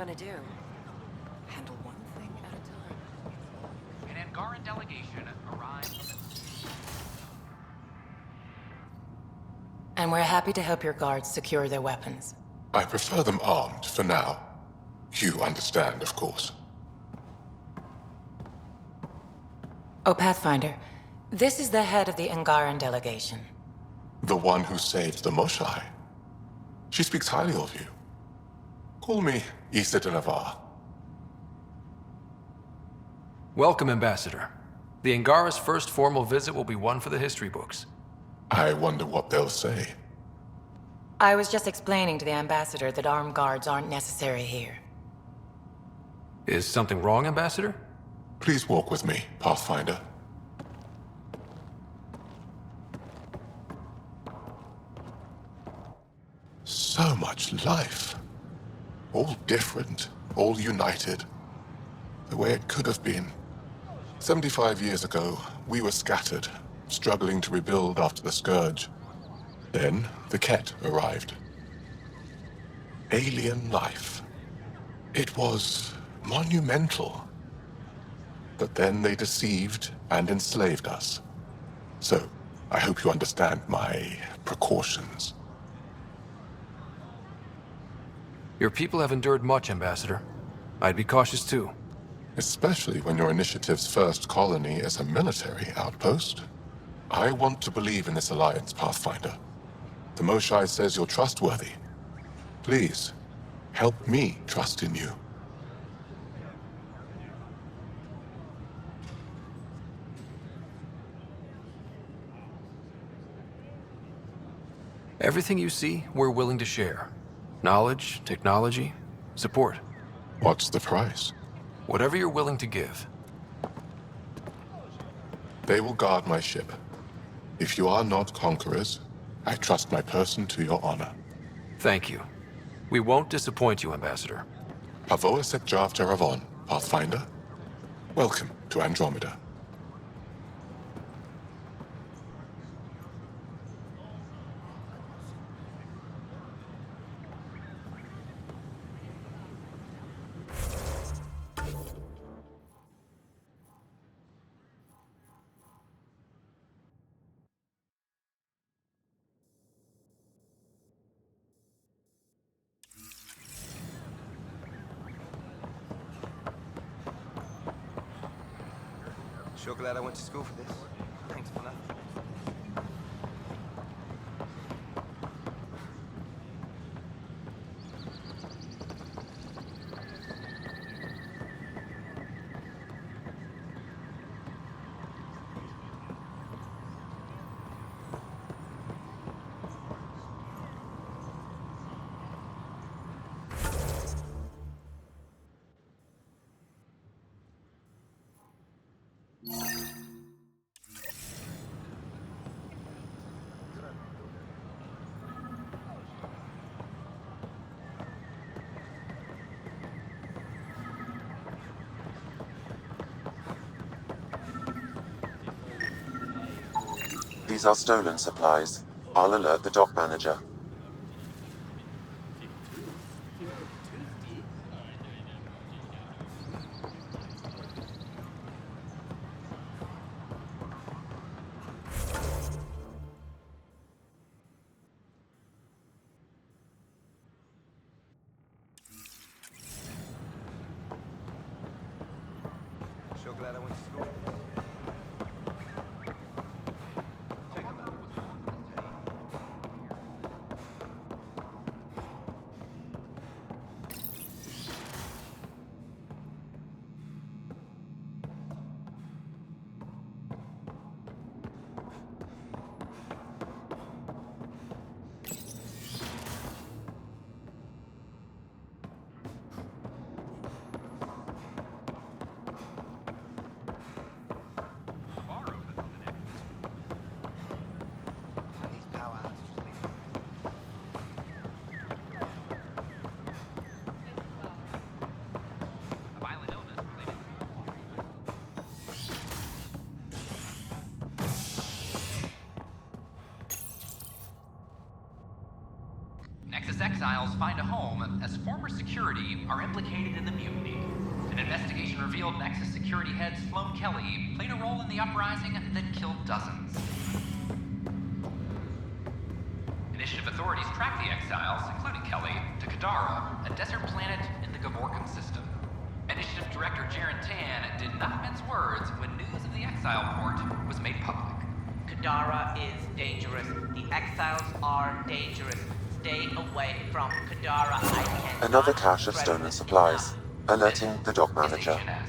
gonna do? Handle one thing at a time. An Angaran delegation arrived from And we're happy to help your guards secure their weapons. I prefer them armed for now. You understand, of course. Oh, Pathfinder, this is the head of the Angaran delegation. The one who saved the Moshai. She speaks highly of you. Call me Issa de Navarre. Welcome, Ambassador. The Angara's first formal visit will be one for the history books. I wonder what they'll say. I was just explaining to the Ambassador that armed guards aren't necessary here. Is something wrong, Ambassador? Please walk with me, Pathfinder. So much life. All different, all united. The way it could have been. 75 years ago, we were scattered, struggling to rebuild after the Scourge. Then, the Ket arrived. Alien life. It was monumental. But then they deceived and enslaved us. So, I hope you understand my precautions. Your people have endured much, Ambassador. I'd be cautious too. Especially when your initiative's first colony is a military outpost. I want to believe in this alliance, Pathfinder. The Moshai says you're trustworthy. Please, help me trust in you. Everything you see, we're willing to share. Knowledge, technology, support. What's the price? Whatever you're willing to give. They will guard my ship. If you are not conquerors, I trust my person to your honor. Thank you. We won't disappoint you, Ambassador. Pavoa sek Jav Teravon, Pathfinder. Welcome to Andromeda. Sure glad I went to school for this. Thanks for nothing. These are stolen supplies. I'll alert the dock manager. Sure glad I went to school. exiles find a home as former security are implicated in the mutiny. An investigation revealed Nexus security head Sloane Kelly played a role in the uprising that killed dozens. Initiative authorities tracked the exiles, including Kelly, to Kadara, a desert planet in the Gavorkan system. Initiative Director Jaren Tan did not mince words when news of the exile port was made public. Kadara is dangerous. The exiles are dangerous. Stay away from Kadara. I cannot Another cache of stress stolen this supplies, enough. alerting the dock Is manager. HNS.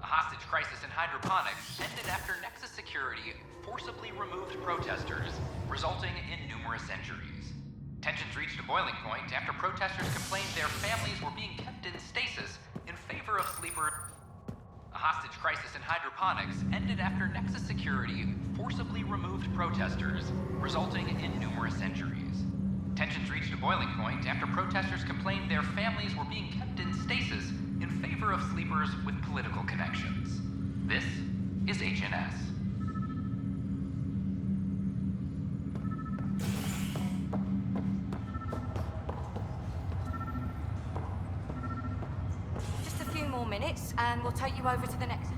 A hostage crisis in hydroponics ended after Nexus security forcibly removed protesters, resulting in numerous injuries. Tensions reached a boiling point after protesters complained their families were being kept in stasis in favor of sleeper. A hostage crisis in hydroponics ended after Nexus security forcibly removed protesters, resulting in numerous injuries. Tensions reached a boiling point after protesters complained their families were being kept in stasis in favor of sleepers with political connections. This is HNS. Just a few more minutes, and we'll take you over to the Nexus.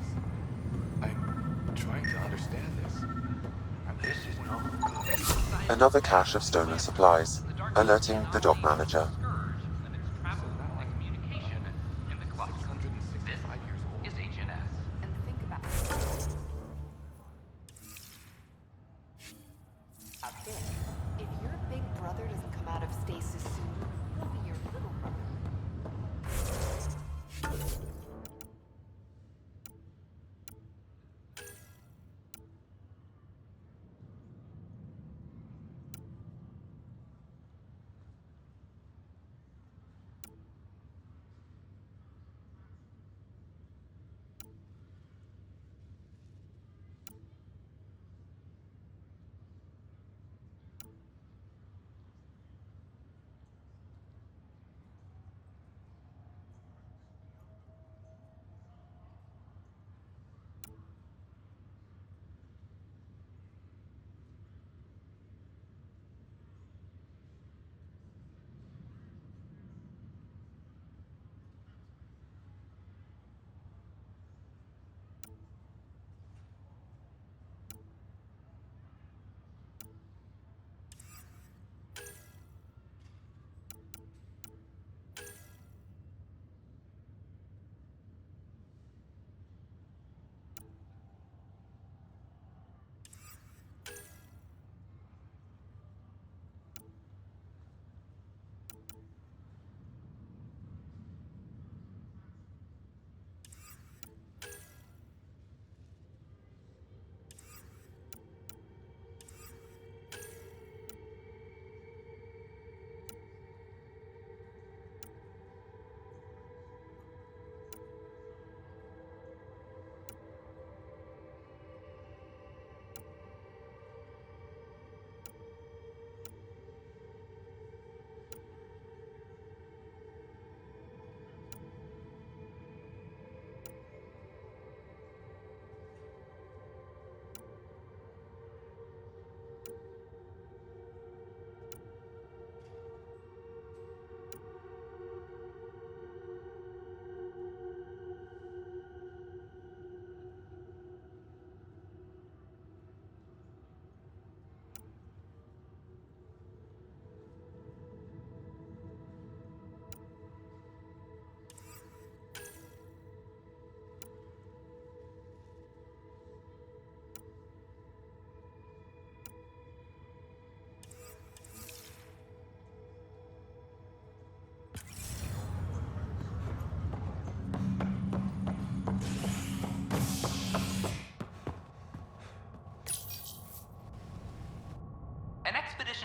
I'm trying to understand this. This is not good. Another cache of stolen supplies, alerting the dock manager. This is HNS. And think about out there. If your big brother doesn't come out of stasis soon, he'll be your little brother.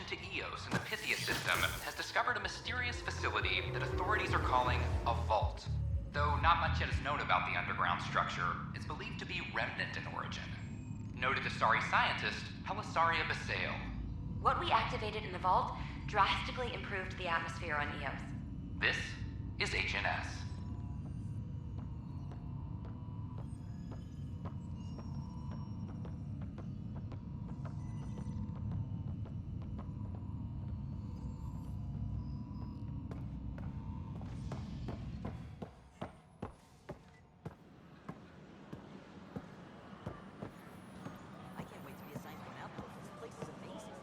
To Eos in the Pythia system has discovered a mysterious facility that authorities are calling a vault. Though not much yet is known about the underground structure, it's believed to be remnant in origin. Noted Asari scientist Pelisaria Basale. What we activated in the vault drastically improved the atmosphere on Eos. This is HNS. I can't wait to be assigned to an outpost. This place is amazing.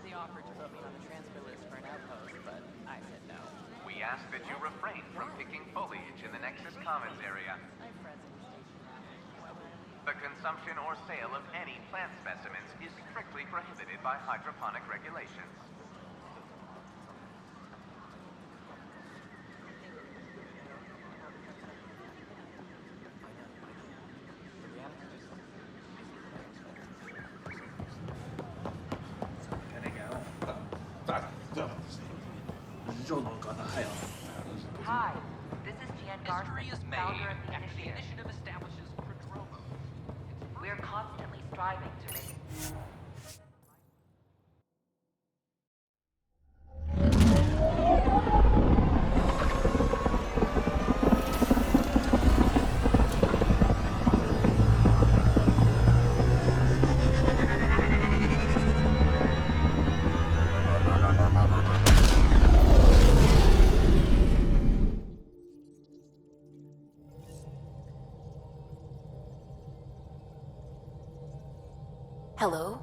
They offered to put me on the transfer list for an outpost, but I said no. We ask that you refrain from picking foliage in the Nexus Commons area. I have friends in the station now. The consumption or sale of any plant specimens is strictly prohibited by hydroponic regulations. Hi, this is Jan History is made founder of the after the initiative. initiative establishes Prodromo. We're constantly striving to make Hello?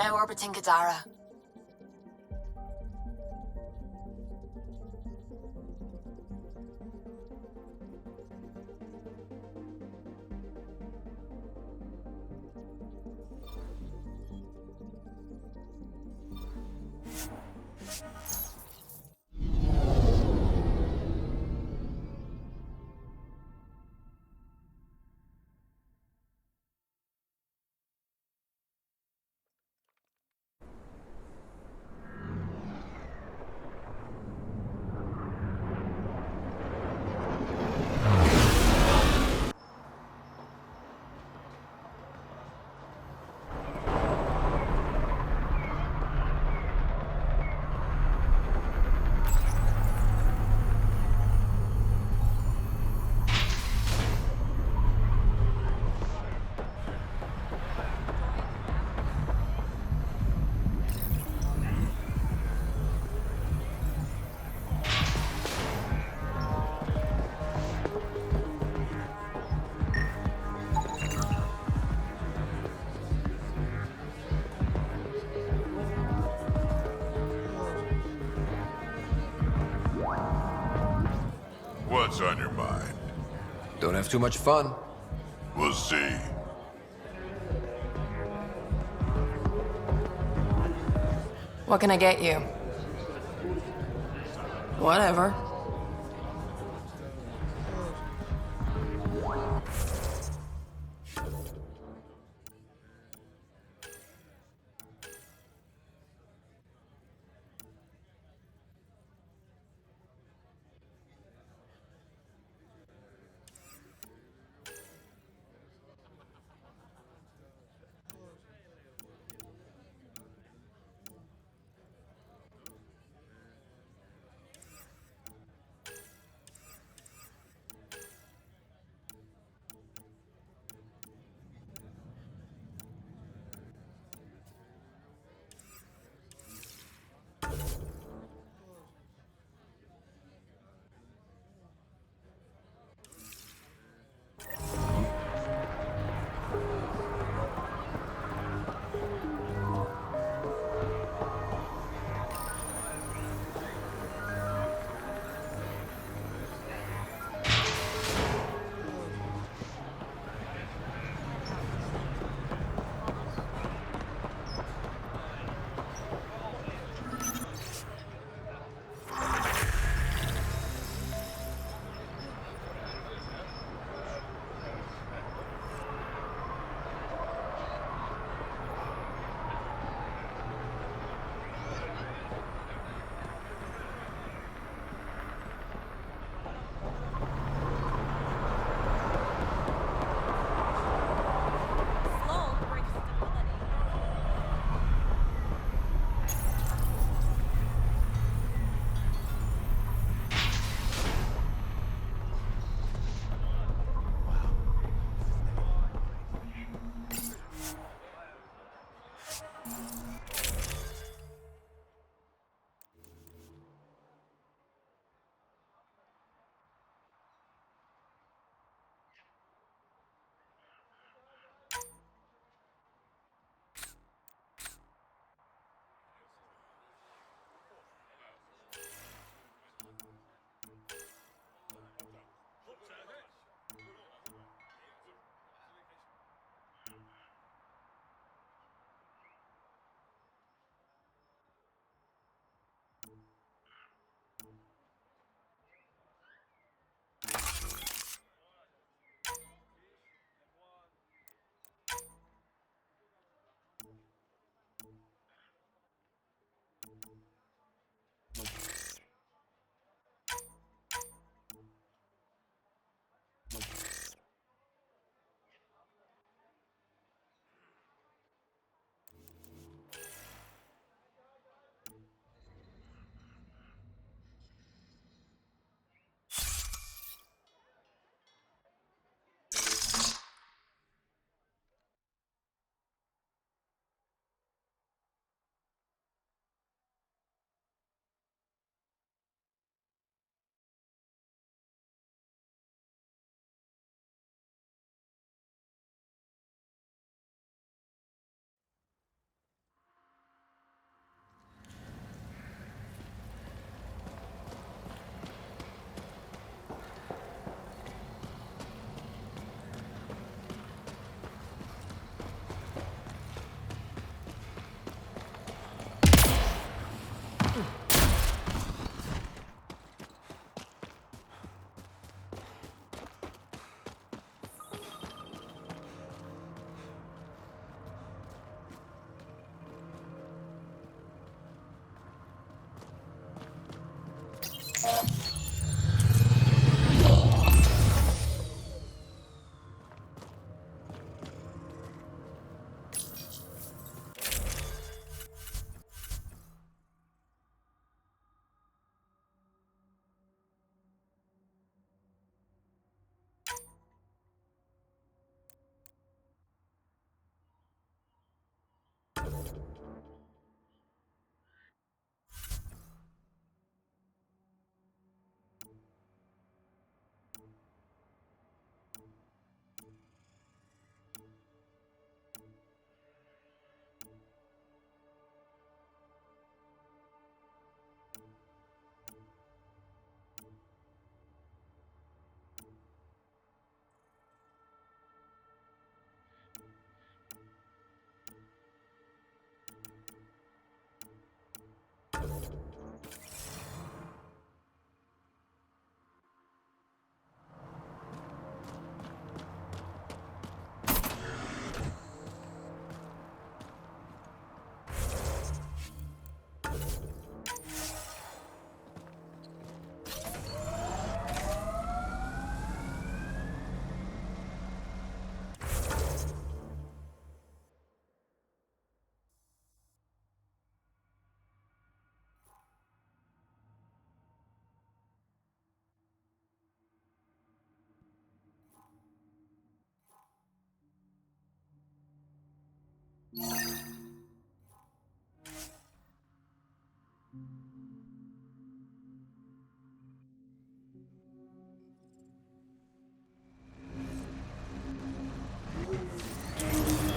Now orbiting Kadara. Don't have too much fun. We'll see. What can I get you? Whatever.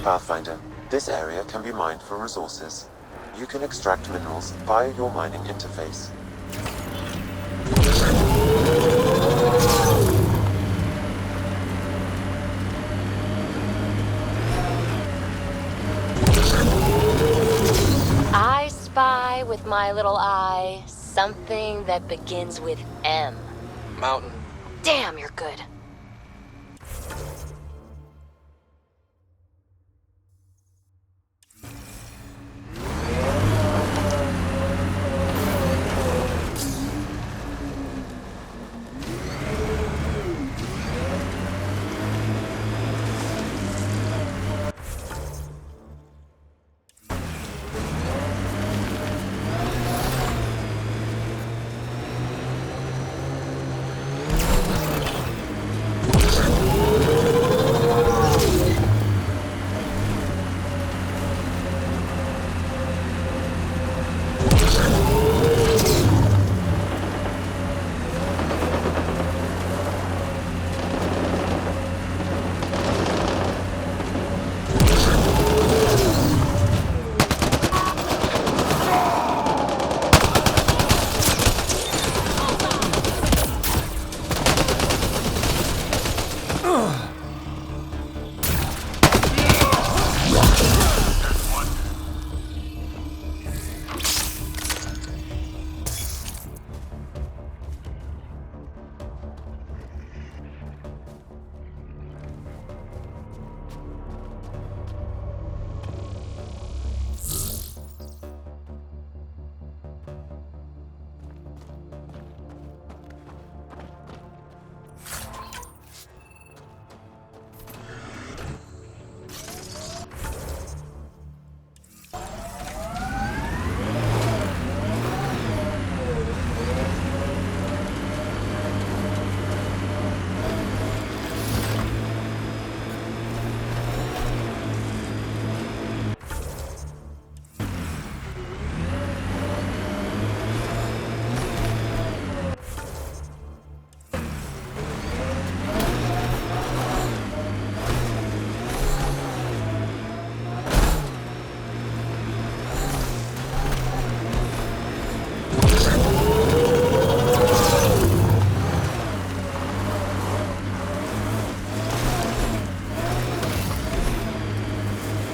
Pathfinder, this area can be mined for resources. You can extract minerals via your mining interface. I spy with my little eye something that begins with M. Mountain. Damn, you're good.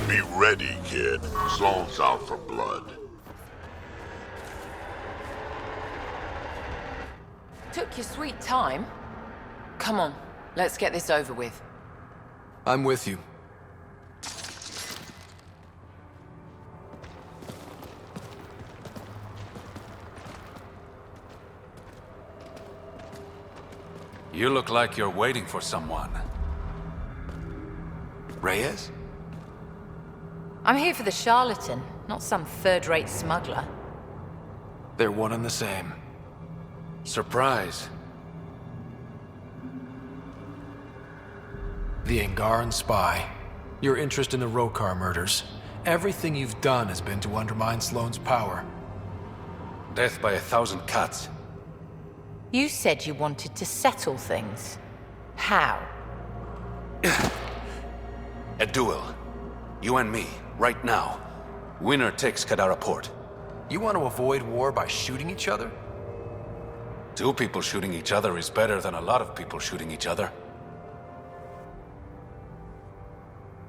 Be ready, kid. Sloane's out for blood. Took your sweet time. Come on, let's get this over with. I'm with you. You look like you're waiting for someone. Reyes? I'm here for the charlatan, not some third-rate smuggler. They're one and the same. Surprise. The Angaran spy. Your interest in the Rokar murders. Everything you've done has been to undermine Sloane's power. Death by 1,000 cuts. You said you wanted to settle things. How? A duel. You and me, right now. Winner takes Kadara Port. You want to avoid war by shooting each other? 2 people shooting each other is better than a lot of people shooting each other.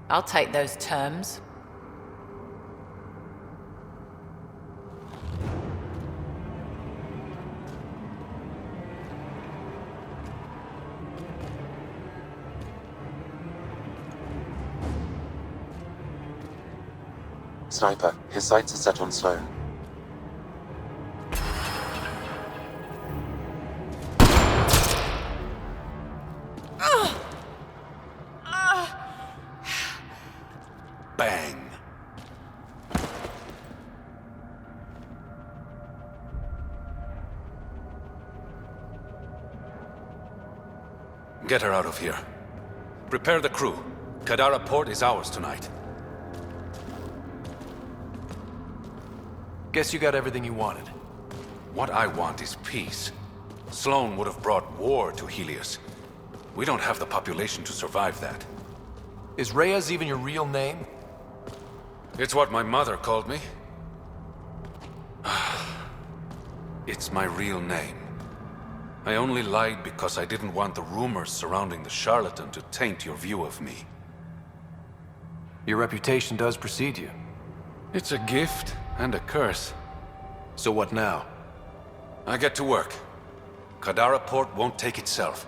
I'll take those terms. Sniper, his sights are set on Sloane. Bang. Get her out of here. Prepare the crew. Kadara Port is ours tonight. Guess you got everything you wanted. What I want is peace. Sloane would have brought war to Helios. We don't have the population to survive that. Is Reyes even your real name? It's what my mother called me. It's my real name. I only lied because I didn't want the rumors surrounding the charlatan to taint your view of me. Your reputation does precede you. It's a gift and a curse. So what now? I get to work. Kadara Port won't take itself.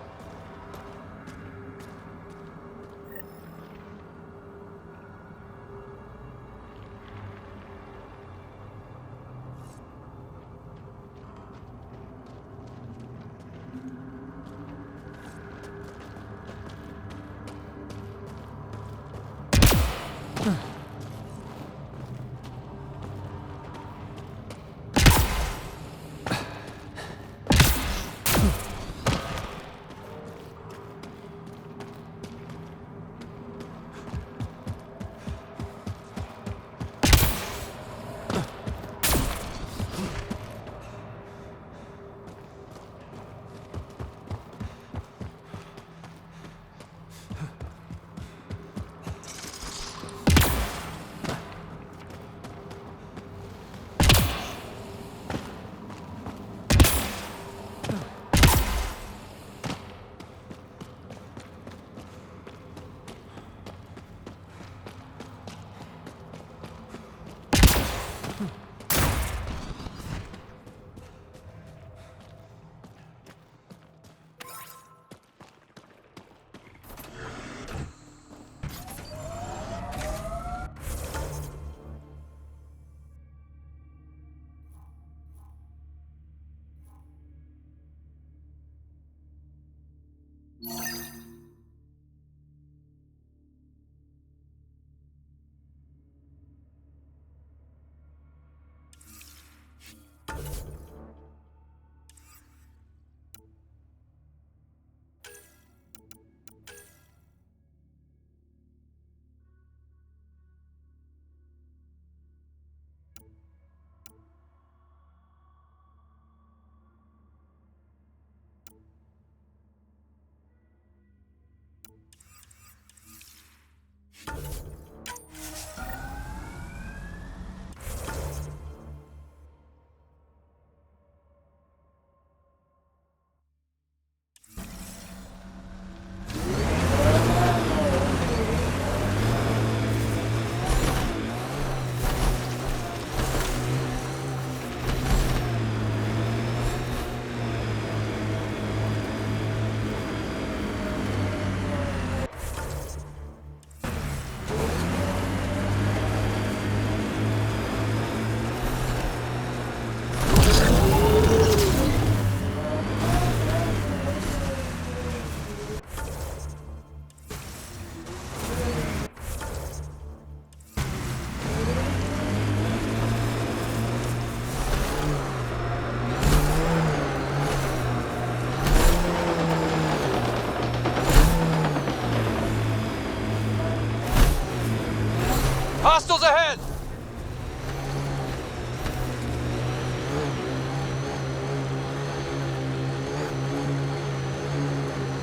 Hostiles ahead!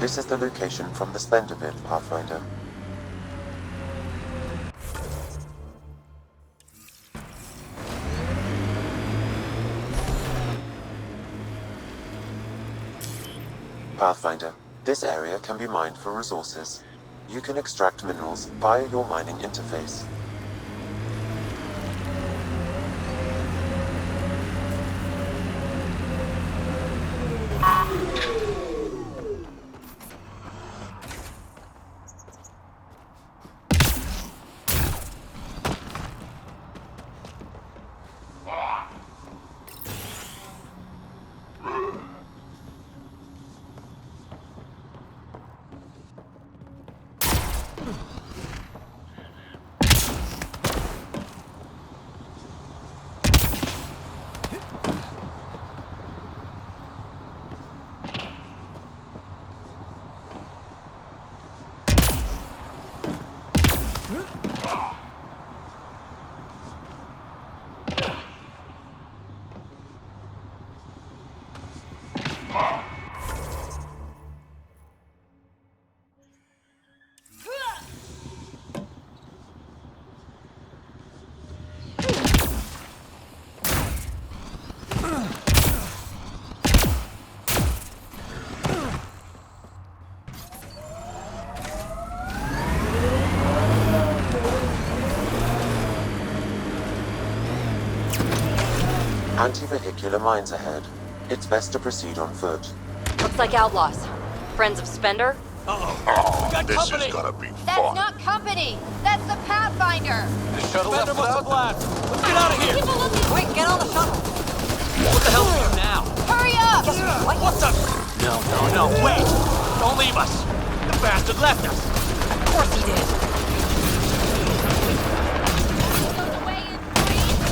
This is the location from the Splendor Pit, Pathfinder. Pathfinder, this area can be mined for resources. You can extract minerals via your mining interface. Anti-vehicular mines ahead. It's best to proceed on foot. Looks like outlaws. Friends of Spender? Oh, this is gonna be That's fun. not company! That's the Pathfinder! The shuttle left without them. Let's get out of here! Quick, get on the shuttle. What the hell do we do now? Hurry up! What's up? No, wait! Don't leave us! The bastard left us! Of course he did. Goes away in 3, 2...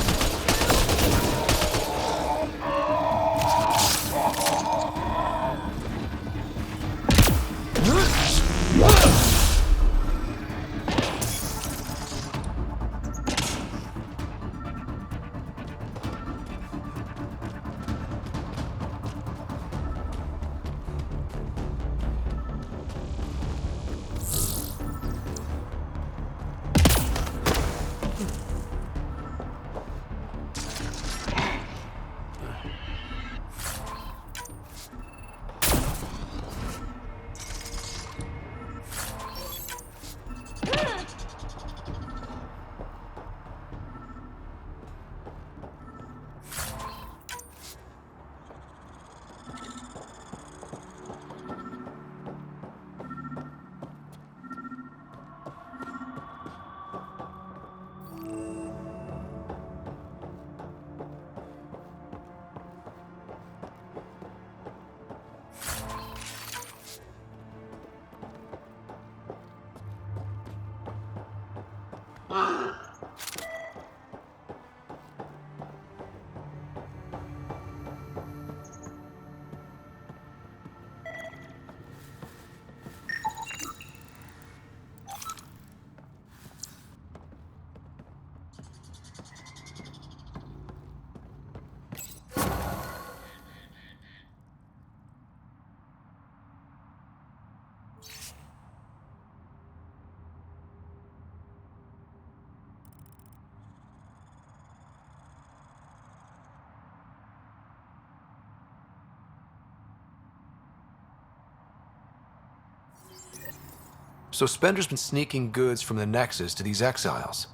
So Spender's been sneaking goods from the Nexus to these exiles.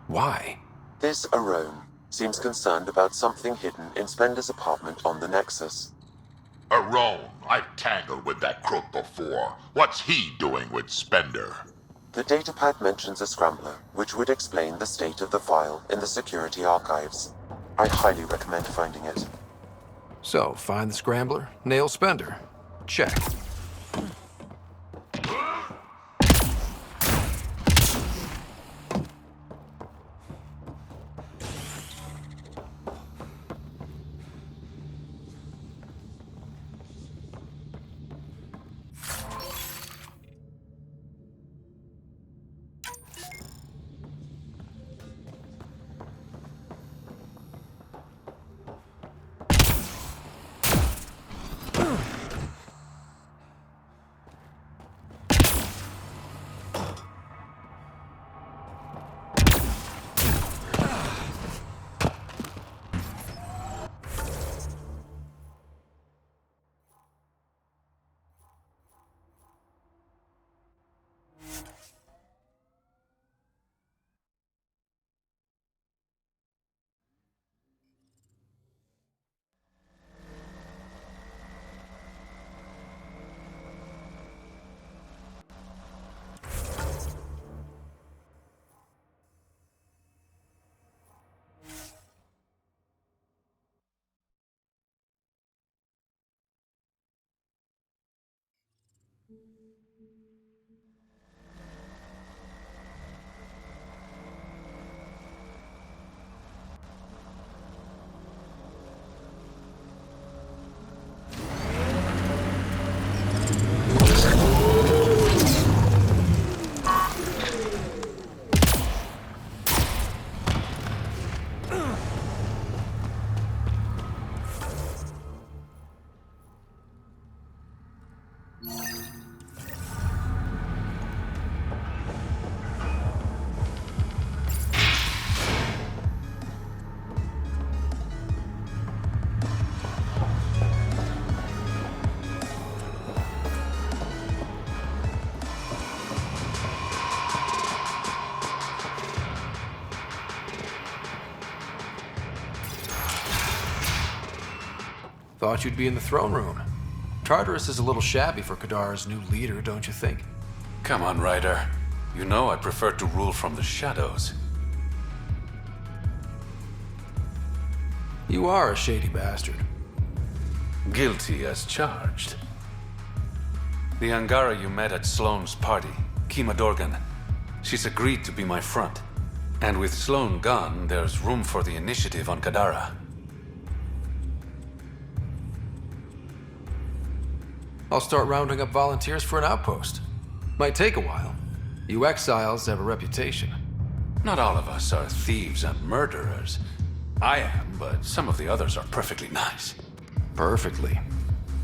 Why? This Arone seems concerned about something hidden in Spender's apartment on the Nexus. Arone, I've tangled with that crook before. What's he doing with Spender? The datapad mentions a scrambler, which would explain the state of the file in the security archives. I highly recommend finding it. So, find the scrambler, nail Spender. Check. Thought you'd be in the throne room. Tartarus is a little shabby for Kadara's new leader, don't you think? Come on, Ryder. You know I prefer to rule from the shadows. You are a shady bastard. Guilty as charged. The Angara you met at Sloane's party, Kima Dorgan, she's agreed to be my front. And with Sloane gone, there's room for the initiative on Kadara. I'll start rounding up volunteers for an outpost. Might take a while. You exiles have a reputation. Not all of us are thieves and murderers. I am, but some of the others are perfectly nice. Perfectly.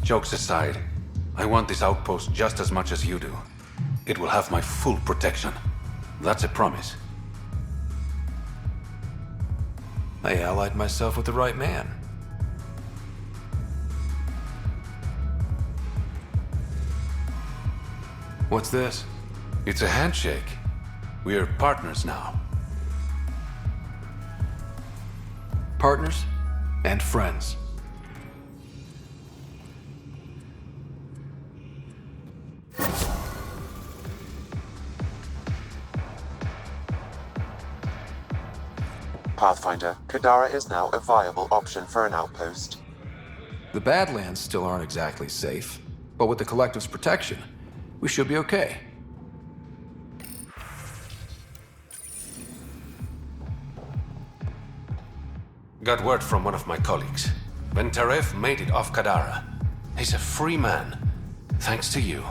Jokes aside, I want this outpost just as much as you do. It will have my full protection. That's a promise. I allied myself with the right man. What's this? It's a handshake. We're partners now. Partners and friends. Pathfinder, Kadara is now a viable option for an outpost. The Badlands still aren't exactly safe, but with the Collective's protection, we should be okay. Got word from one of my colleagues. Ventaref made it off Kadara. He's a free man, thanks to you.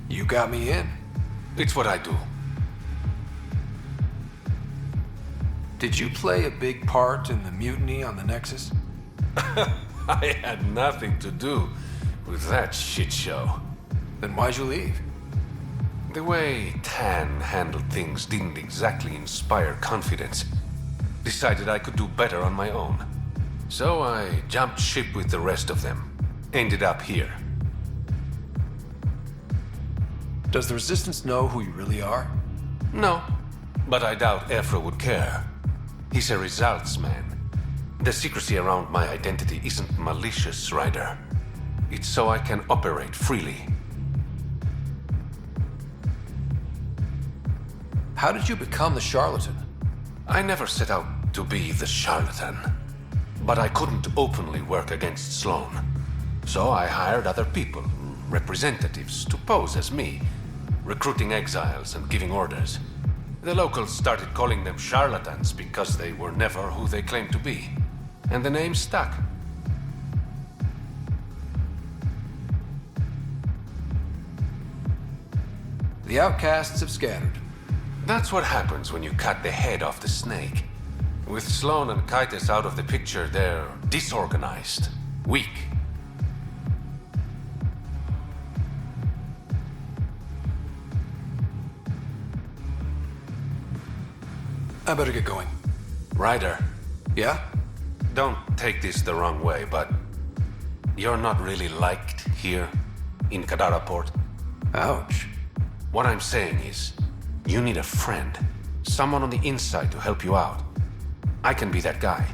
You got me in. It's what I do. Did you play a big part in the mutiny on the Nexus? I had nothing to do with that shit show. Then why'd you leave? The way Tan handled things didn't exactly inspire confidence. Decided I could do better on my own. So I jumped ship with the rest of them. Ended up here. Does the Resistance know who you really are? No, but I doubt Ephra would care. He's a results man. The secrecy around my identity isn't malicious, Ryder. It's so I can operate freely. How did you become the charlatan? I never set out to be the charlatan. But I couldn't openly work against Sloane. So I hired other people, representatives, to pose as me, recruiting exiles and giving orders. The locals started calling them charlatans because they were never who they claimed to be. And the name stuck. The outcasts have scattered. That's what happens when you cut the head off the snake. With Sloane and Kaitis out of the picture, they're disorganized, weak. I better get going. Ryder. Yeah? Don't take this the wrong way, but you're not really liked here in Kadara Port. Ouch. What I'm saying is, you need a friend. Someone on the inside to help you out. I can be that guy.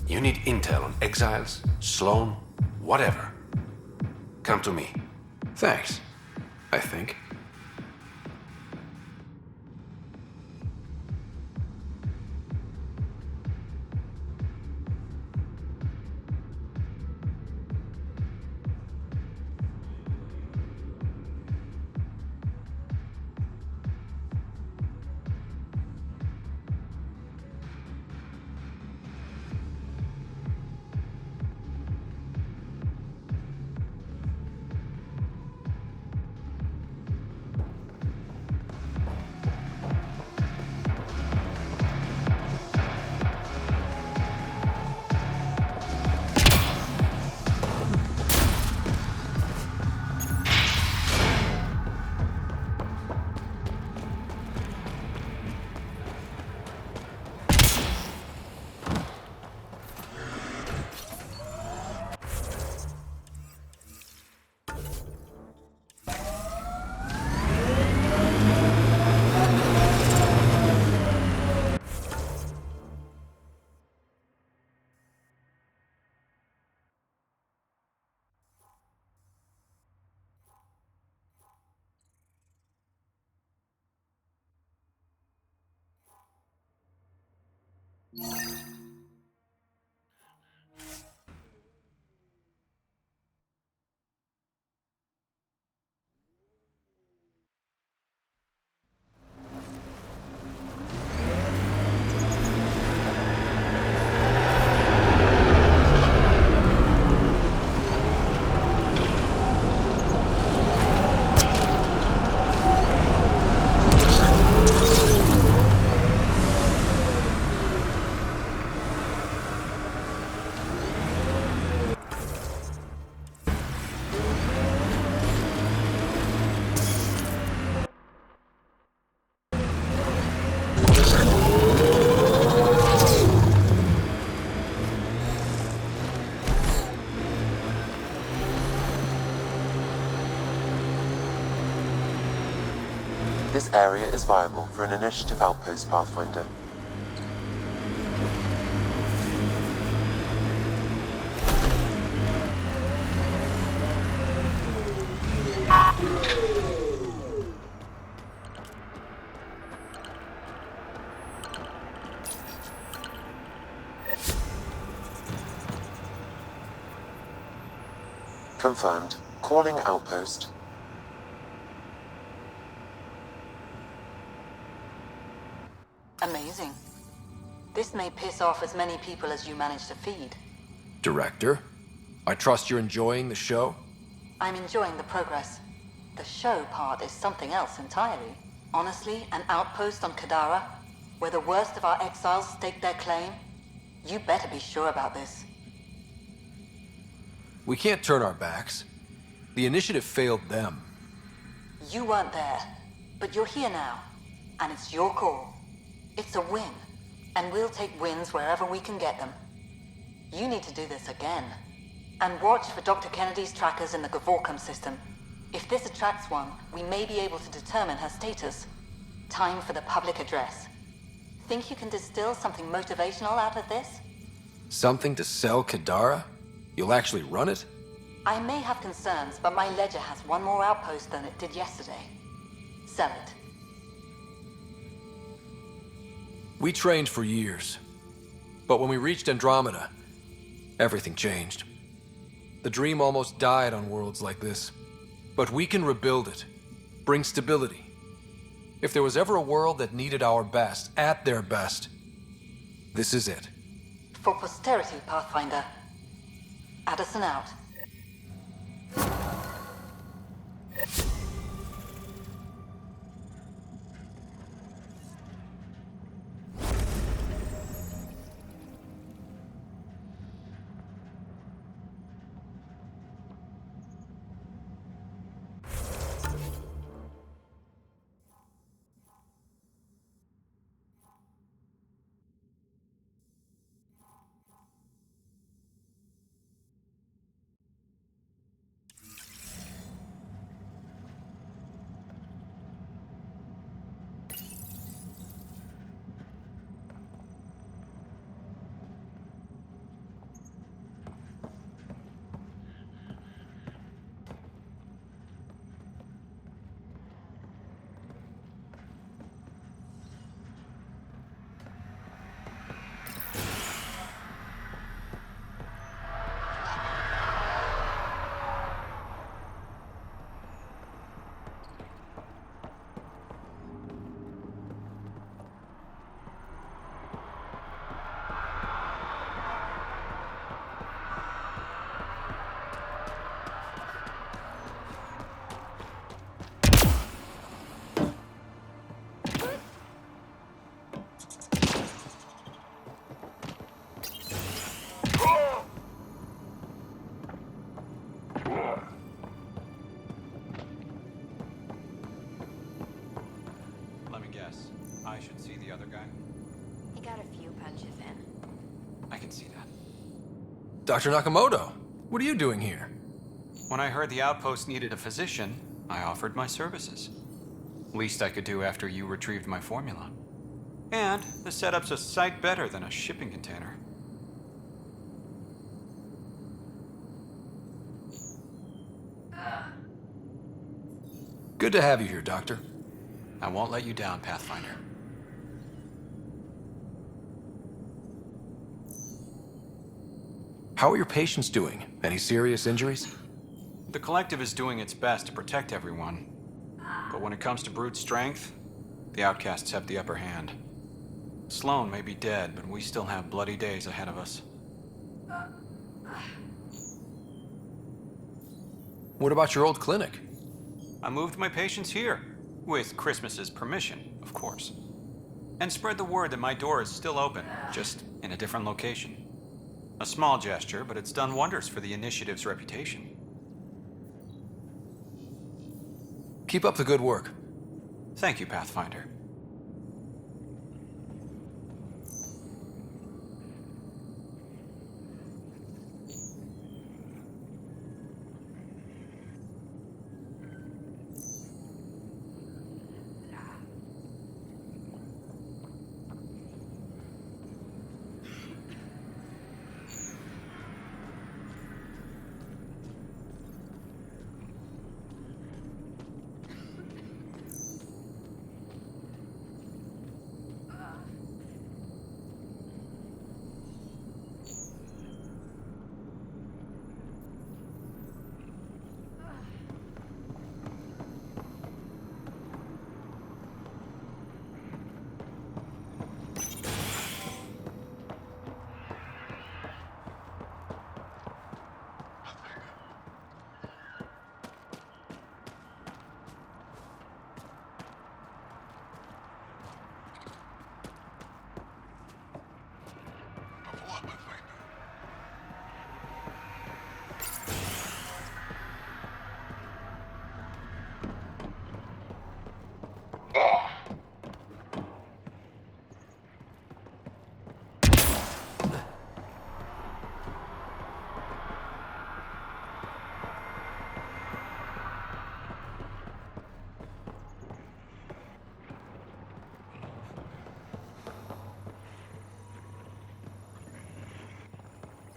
You need intel on exiles, Sloane, whatever. Come to me. Thanks. I think. This area is viable for an initiative outpost, Pathfinder. Confirmed. Calling outpost. Amazing. This may piss off as many people as you manage to feed. Director, I trust you're enjoying the show? I'm enjoying the progress. The show part is something else entirely. Honestly, an outpost on Kadara, where the worst of our exiles stake their claim, you better be sure about this. We can't turn our backs. The initiative failed them. You weren't there, but you're here now, and it's your call. It's a win, and we'll take wins wherever we can get them. You need to do this again. And watch for Dr. Kennedy's trackers in the Gavorcom system. If this attracts one, we may be able to determine her status. Time for the public address. Think you can distill something motivational out of this? Something to sell Kadara? You'll actually run it? I may have concerns, but my ledger has one more outpost than it did yesterday. Sell it. We trained for years. But when we reached Andromeda, everything changed. The dream almost died on worlds like this. But we can rebuild it. Bring stability. If there was ever a world that needed our best, at their best, this is it. For posterity, Pathfinder. Addison out. I should see the other guy. He got a few punches in. I can see that. Dr. Nakamoto, what are you doing here? When I heard the outpost needed a physician, I offered my services. Least I could do after you retrieved my formula. And the setup's a sight better than a shipping container. Good to have you here, Doctor. I won't let you down, Pathfinder. How are your patients doing? Any serious injuries? The Collective is doing its best to protect everyone. But when it comes to brute strength, the outcasts have the upper hand. Sloane may be dead, but we still have bloody days ahead of us. What about your old clinic? I moved my patients here, with Christmas's permission, of course. And spread the word that my door is still open, just in a different location. A small gesture, but it's done wonders for the initiative's reputation. Keep up the good work. Thank you, Pathfinder.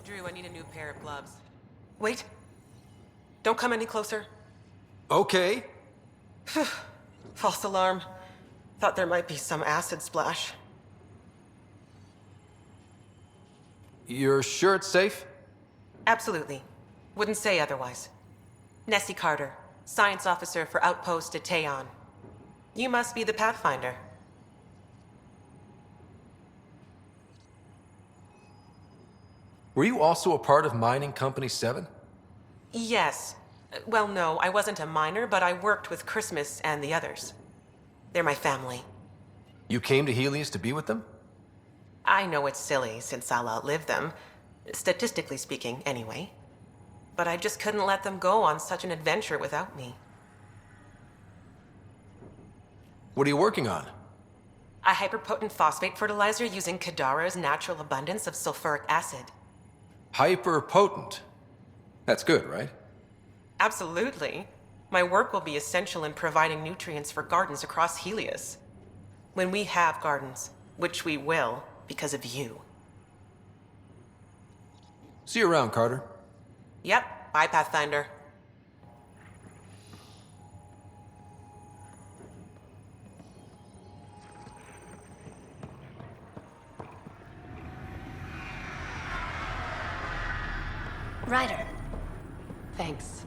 Drew, I need a new pair of gloves. Wait. Don't come any closer. Okay. False alarm. Thought there might be some acid splash. You're sure it's safe? Absolutely. Wouldn't say otherwise. Nessie Carter, Science Officer for Outpost Teon. You must be the Pathfinder. Were you also a part of Mining Company 7? Yes. Well, no, I wasn't a miner, but I worked with Christmas and the others. They're my family. You came to Helios to be with them? I know it's silly, since I'll outlive them. Statistically speaking, anyway. But I just couldn't let them go on such an adventure without me. What are you working on? A hyperpotent phosphate fertilizer using Kadara's natural abundance of sulfuric acid. Hyper potent. That's good, right? Absolutely. My work will be essential in providing nutrients for gardens across Helios. When we have gardens, which we will, because of you. See you around, Carter. Yep, bye, Pathfinder. Ryder. Thanks.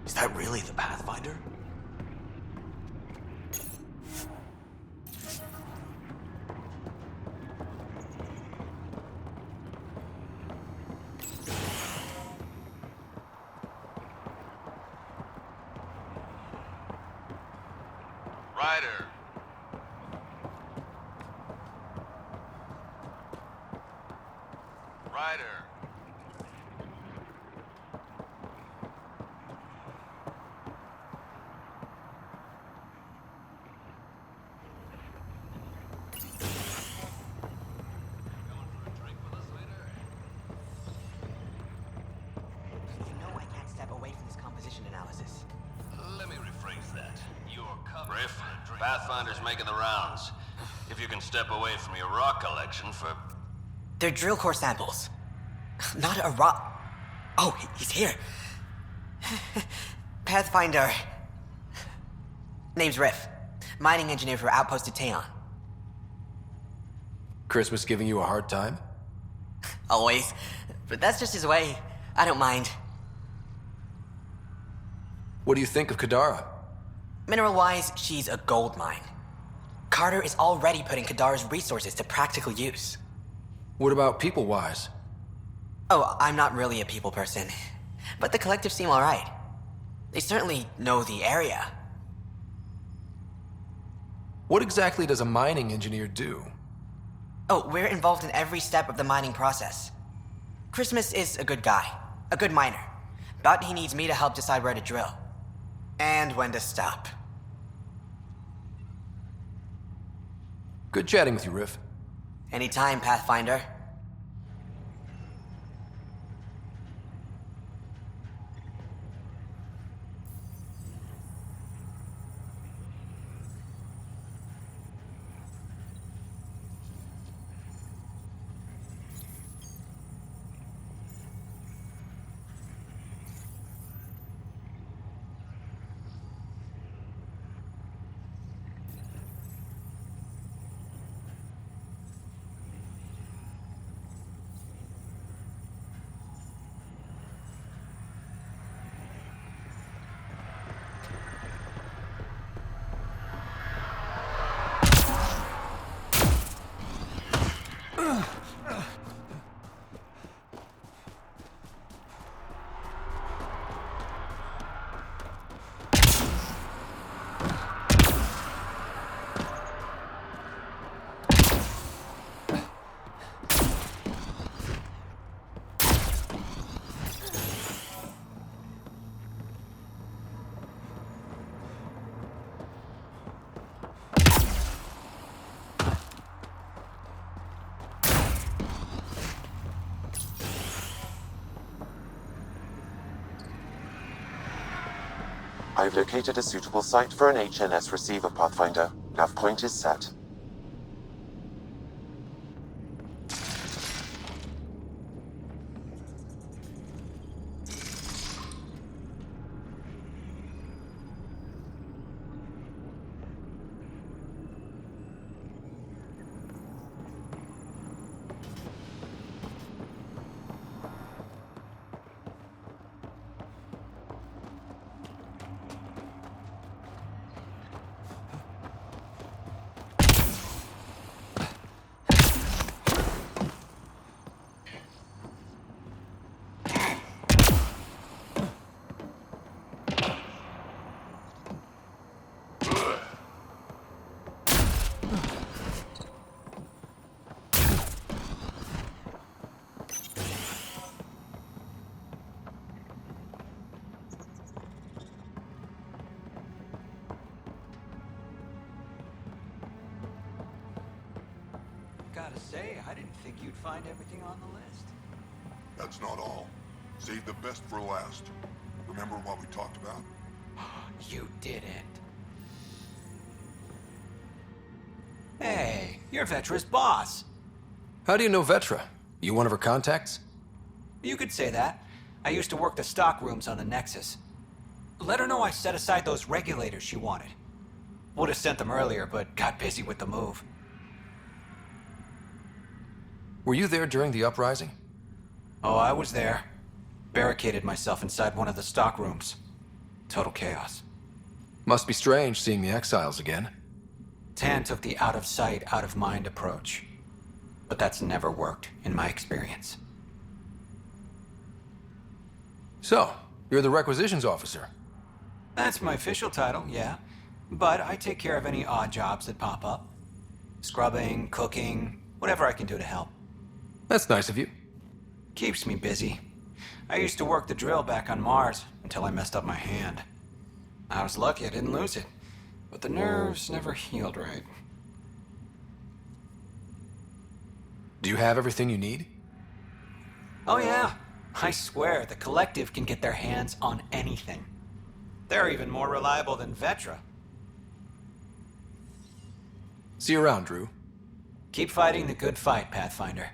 Is that really the Pathfinder? Ryder. Ryder. You know I can't step away from this composition analysis. Let me rephrase that. You're covered. Riff, Pathfinder's making the rounds. If you can step away from your rock collection for... They're drill core samples. Not a rock. Oh, he's here. Pathfinder. Name's Riff. Mining engineer for Outpost Teon. Christmas giving you a hard time? Always. But that's just his way. I don't mind. What do you think of Kadara? Mineral-wise, she's a gold mine. Carter is already putting Kadara's resources to practical use. What about people-wise? Oh, I'm not really a people person. But the collective seem alright. They certainly know the area. What exactly does a mining engineer do? Oh, we're involved in every step of the mining process. Christmas is a good guy, a good miner. But he needs me to help decide where to drill. And when to stop. Good chatting with you, Riff. Anytime, Pathfinder. I've located a suitable site for an HNS receiver, Pathfinder. Nav point is set. Gotta say, I didn't think you'd find everything on the list. That's not all. Save the best for last. Remember what we talked about? You didn't. Hey, you're Vetra's boss. How do you know Vetra? You one of her contacts? You could say that. I used to work the stock rooms on the Nexus. Let her know I set aside those regulators she wanted. Would have sent them earlier, but got busy with the move. Were you there during the uprising? Oh, I was there. Barricaded myself inside one of the stock rooms. Total chaos. Must be strange seeing the exiles again. Tan took the out-of-sight, out-of-mind approach. But that's never worked, in my experience. So, you're the requisitions officer? That's my official title, yeah. But I take care of any odd jobs that pop up. Scrubbing, cooking, whatever I can do to help. That's nice of you. Keeps me busy. I used to work the drill back on Mars until I messed up my hand. I was lucky I didn't lose it, but the nerves never healed right. Do you have everything you need? Oh yeah, I swear the Collective can get their hands on anything. They're even more reliable than Vetra. See you around, Drew. Keep fighting the good fight, Pathfinder.